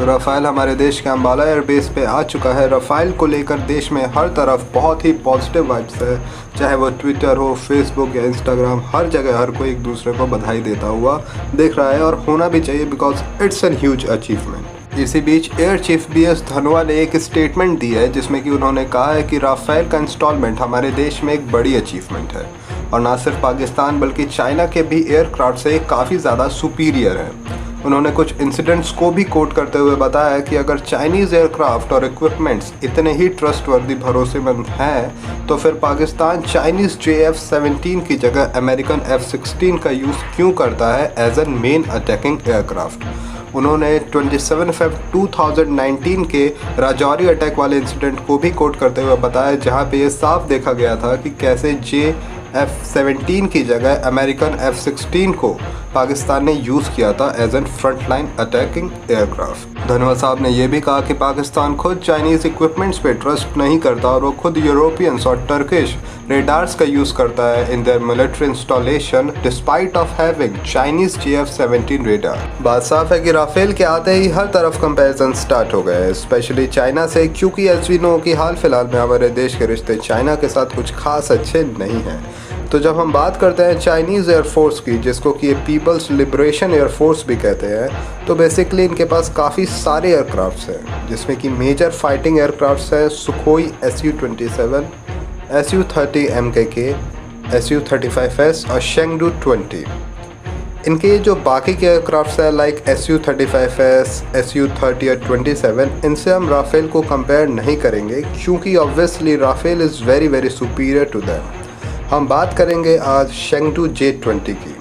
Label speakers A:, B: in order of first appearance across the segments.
A: तो राफेल हमारे देश के अंबाला एयरबेस पे आ चुका है। राफेल को लेकर देश में हर तरफ बहुत ही पॉजिटिव वाइब्स है, चाहे वो ट्विटर हो, फेसबुक या इंस्टाग्राम, हर जगह हर कोई एक दूसरे को बधाई देता हुआ दिख रहा है और होना भी चाहिए because it's an huge achievement. इसी बीच एयर चीफ BS धनोआ ने एक स्टेटमेंट दी है जिसमें कि उन्होंने कहा है कि राफेल का इंस्टॉलमेंट हमारे देश में एक बड़ी अचीवमेंट है और ना सिर्फ पाकिस्तान बल्कि चाइना के भी एयरक्राफ्ट से काफ़ी ज़्यादा सुपीरियर है। उन्होंने कुछ इंसिडेंट्स को भी कोट करते हुए बताया कि अगर चाइनीज़ एयरक्राफ्ट और इक्विपमेंट्स इतने ही ट्रस्टवर्दी भरोसेमंद हैं तो फिर पाकिस्तान चाइनीज़ JF-17 की जगह अमेरिकन F-16 का यूज़ क्यों करता है as an main attacking aircraft. उन्होंने 27 Feb 2019 के राजौरी अटैक वाले इंसिडेंट को भी कोट करते हुए बताया जहां पे ये साफ देखा गया था कि कैसे JF-17 की जगह अमेरिकन F-16 को पाकिस्तान ने यूज़ किया था as an frontline attacking aircraft. Dhanoa साहब ने यह भी कहा कि पाकिस्तान खुद चाइनीज़ इक्विपमेंट्स पे ट्रस्ट नहीं करता और वो खुद यूरोपियंस और टर्किश रेडार्स का यूज़ करता है in their military installation despite of having Chinese JF-17 radar. बात साफ है कि राफेल के आते ही हर तरफ कंपैरिजन स्टार्ट हो गए, स्पेशली चाइना से, क्योंकि एज वी नो कि हाल फिलहाल में हमारे देश के रिश्ते चाइना के साथ कुछ खास अच्छे नहीं हैं। तो जब हम बात करते हैं चाइनीज़ एयरफोर्स की, जिसको कि ये पीपल्स लिबरेशन एयरफोर्स भी कहते हैं, तो बेसिकली इनके पास काफ़ी सारे एयरक्राफ्ट्स हैं जिसमें कि मेजर फाइटिंग एयरक्राफ्ट्स हैं Sukhoi Su-27, Su-30 MKK, Su-35S और शेंगडू 20। इनके जो बाकी के एयरक्राफ्ट्स हैं लाइक Su-35S, Su-30 और 27, इनसे हम राफेल को कंपेयर नहीं करेंगे क्योंकि obviously Rafale is very very superior to them. हम बात करेंगे आज शेंगडू J-20 की।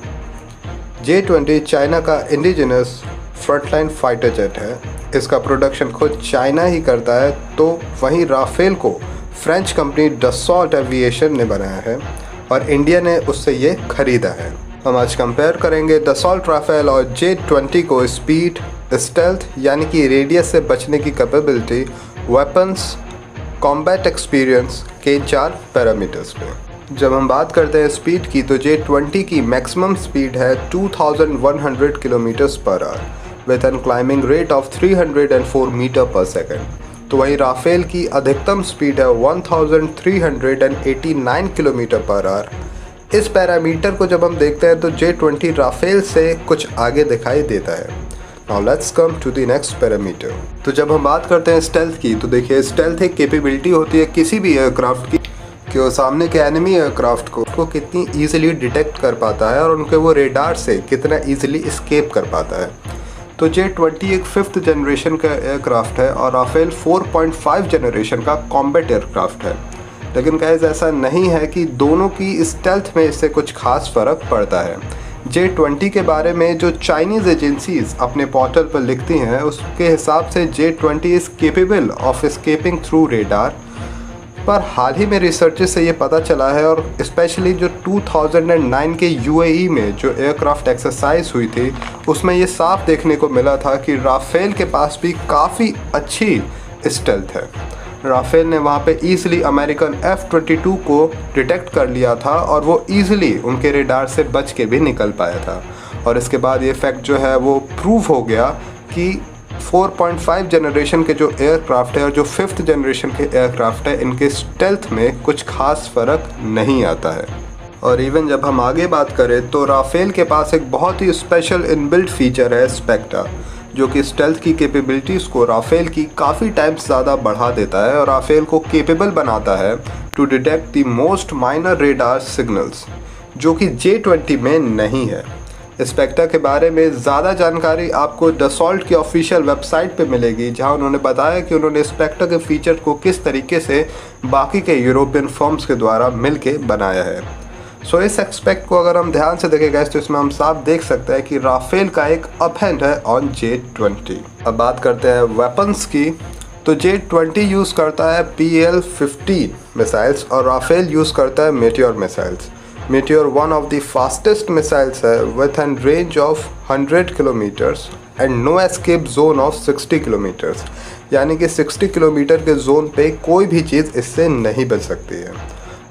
A: J-20 चाइना का इंडिजिनस फ्रंटलाइन फाइटर जेट है। इसका प्रोडक्शन खुद चाइना ही करता है, तो वहीं राफेल को फ्रेंच कंपनी डसॉल्ट एविएशन ने बनाया है और इंडिया ने उससे ये खरीदा है। हम आज कंपेयर करेंगे डसॉल्ट राफेल और J-20 को स्पीड, स्टेल्थ यानी कि रेडियस से बचने की कैपेबिलिटी, वेपन्स, कॉम्बैट एक्सपीरियंस के 4 पैरामीटर्स पे। जब हम बात करते हैं स्पीड की तो J-20 की मैक्सिमम स्पीड है 2100 kilometres per hour with an climbing rate of 304 metre per second. तो वहीं राफेल की अधिकतम स्पीड है 1389 किलोमीटर पर आवर। इस पैरामीटर को जब हम देखते हैं तो J-20 राफेल से कुछ आगे दिखाई देता है। Now let's come to the next parameter। तो जब हम बात करते हैं स्टेल्थ की तो देखिए स्टेल्थ एक कैपेबिलिटी होती है किसी भी एयरक्राफ्ट की कि वो सामने के एनिमी एयरक्राफ्ट को कितनी ईजिली डिटेक्ट कर पाता है और उनके वो रेडार से कितना ईजिली एस्केप कर पाता है। तो J-20 एक 5th जनरेशन का एयरक्राफ्ट है और राफेल 4.5 जनरेशन का कॉम्बैट एयरक्राफ्ट है। लेकिन गाइस ऐसा नहीं है कि दोनों की स्टेल्थ में इससे कुछ खास फ़र्क पड़ता है। J-20 के बारे में जो चाइनीज़ एजेंसीज़ अपने पोर्टल पर लिखती हैं उसके हिसाब से J-20 is capable of escaping through radar, पर हाल ही में रिसर्चेस से ये पता चला है और स्पेशली जो 2009 के UAE में जो एयरक्राफ्ट एक्सरसाइज हुई थी उसमें ये साफ देखने को मिला था कि राफेल के पास भी काफ़ी अच्छी स्टेल्थ है। राफेल ने वहाँ पे ईजिली अमेरिकन F-22 को डिटेक्ट कर लिया था और वो ईजिली उनके रेडार से बच के भी निकल पाया था। और इसके बाद ये फैक्ट जो है वो प्रूव हो गया कि 4.5 जनरेशन के जो एयरक्राफ्ट है और जो 5th जनरेशन के एयरक्राफ्ट है इनके स्टेल्थ में कुछ खास फ़र्क नहीं आता है। और इवन जब हम आगे बात करें तो राफेल के पास एक बहुत ही स्पेशल इनबिल्ट फीचर है स्पेक्ट्रा, जो कि स्टेल्थ की कैपेबिलिटीज़ को राफेल की काफ़ी टाइम्स ज़्यादा बढ़ा देता है और राफेल को केपेबल बनाता है to detect the most minor radar signals, जो कि J-20 में नहीं है। स्पेक्ट्रा के बारे में ज़्यादा जानकारी आपको डसॉल्ट की ऑफिशियल वेबसाइट पे मिलेगी, जहां उन्होंने बताया कि उन्होंने स्पेक्ट्रा के फीचर को किस तरीके से बाकी के यूरोपियन फर्म्स के द्वारा मिलके बनाया है। सो इस एक्सपेक्ट को अगर हम ध्यान से देखेंगे तो इसमें हम साफ देख सकते हैं कि राफेल का एक अप हैंड है ऑन J-20। अब बात करते हैं वेपन्स की तो J-20 यूज़ करता है PL-15 मिसाइल्स और राफेल यूज़ करता है Meteor missiles. Meteor one of the fastest missiles है with an range of 100 kilometres and no escape zone of 60 kilometres, यानी कि 60 किलोमीटर के जोन पे कोई भी चीज़ इससे नहीं बच सकती है।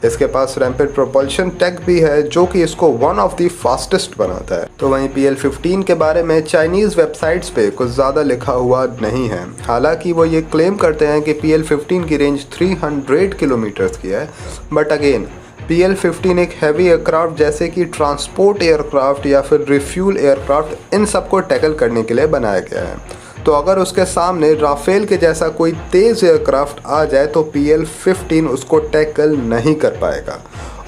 A: इसके पास रैपिड प्रोपल्शन टेक भी है जो कि इसको वन ऑफ द फास्टेस्ट बनाता है। तो वहीं PL-15 के बारे में चाइनीज़ वेबसाइट्स पे कुछ ज़्यादा लिखा हुआ नहीं है। हालांकि वो ये क्लेम करते हैं कि PL-15 की रेंज 300 किलोमीटर्स की है, बट अगेन PL-15 एक हैवी एयरक्राफ्ट जैसे कि ट्रांसपोर्ट एयरक्राफ्ट या फिर रिफ्यूल एयरक्राफ्ट, इन सब को टैकल करने के लिए बनाया गया है। तो अगर उसके सामने राफेल के जैसा कोई तेज़ एयरक्राफ्ट आ जाए तो PL-15 उसको टैकल नहीं कर पाएगा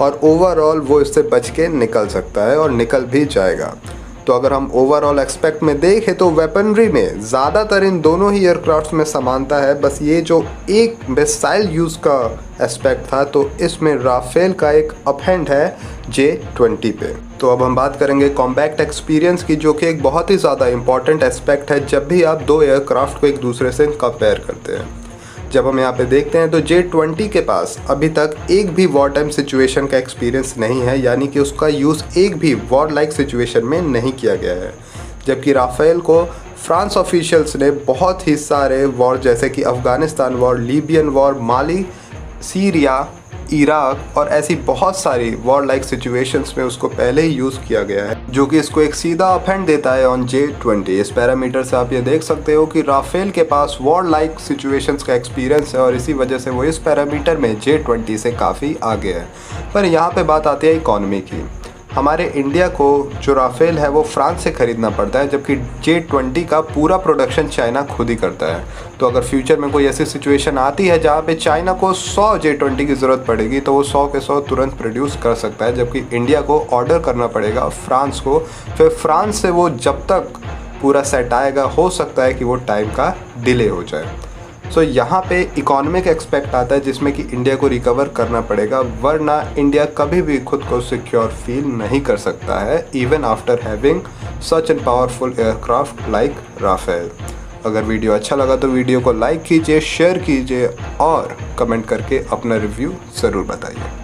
A: और ओवरऑल वो इससे बच के निकल सकता है और निकल भी जाएगा। तो अगर हम ओवरऑल एक्सपेक्ट में देखें तो वेपनरी में ज़्यादातर इन दोनों ही एयरक्राफ्ट में समानता है, बस ये जो एक मिसाइल यूज़ का एस्पेक्ट था तो इसमें राफेल का एक अपहैंड है J-20 पे। तो अब हम बात करेंगे कॉम्बैट एक्सपीरियंस की, जो कि एक बहुत ही ज़्यादा इंपॉर्टेंट एस्पेक्ट है जब भी आप दो एयरक्राफ्ट को एक दूसरे से कंपेयर करते हैं। जब हम यहाँ पे देखते हैं तो J-20 के पास अभी तक एक भी वॉर टाइम सिचुएशन का एक्सपीरियंस नहीं है, यानी कि उसका यूज़ एक भी वॉर लाइक सिचुएशन में नहीं किया गया है। जबकि राफेल को फ्रांस ऑफिशियल्स ने बहुत ही सारे वॉर जैसे कि अफ़गानिस्तान वॉर, लीबियन वॉर, माली, सीरिया, इराक और ऐसी बहुत सारी वॉर लाइक सिचुएशंस में उसको पहले ही यूज़ किया गया है, जो कि इसको एक सीधा अपहैंड देता है ऑन J-20। इस पैरामीटर से आप ये देख सकते हो कि राफेल के पास वॉर लाइक सिचुएशंस का एक्सपीरियंस है और इसी वजह से वो इस पैरामीटर में J-20 से काफ़ी आगे है। पर यहाँ पे बात आती है इकॉनमी की। हमारे इंडिया को जो राफेल है वो फ्रांस से ख़रीदना पड़ता है, जबकि J-20 का पूरा प्रोडक्शन चाइना खुद ही करता है। तो अगर फ्यूचर में कोई ऐसी सिचुएशन आती है जहाँ पे चाइना को 100 J-20 की ज़रूरत पड़ेगी तो वो 100 के 100 तुरंत प्रोड्यूस कर सकता है, जबकि इंडिया को ऑर्डर करना पड़ेगा फ्रांस को। फिर फ्रांस से वो जब तक पूरा सेट आएगा हो सकता है कि वो टाइम का डिले हो जाए। सो यहाँ पे इकोनॉमिक एक्सपेक्ट आता है जिसमें कि इंडिया को रिकवर करना पड़ेगा, वरना इंडिया कभी भी खुद को सिक्योर फील नहीं कर सकता है even after having such an powerful aircraft like Rafale. अगर वीडियो अच्छा लगा तो वीडियो को लाइक कीजिए, शेयर कीजिए और कमेंट करके अपना रिव्यू ज़रूर बताइए।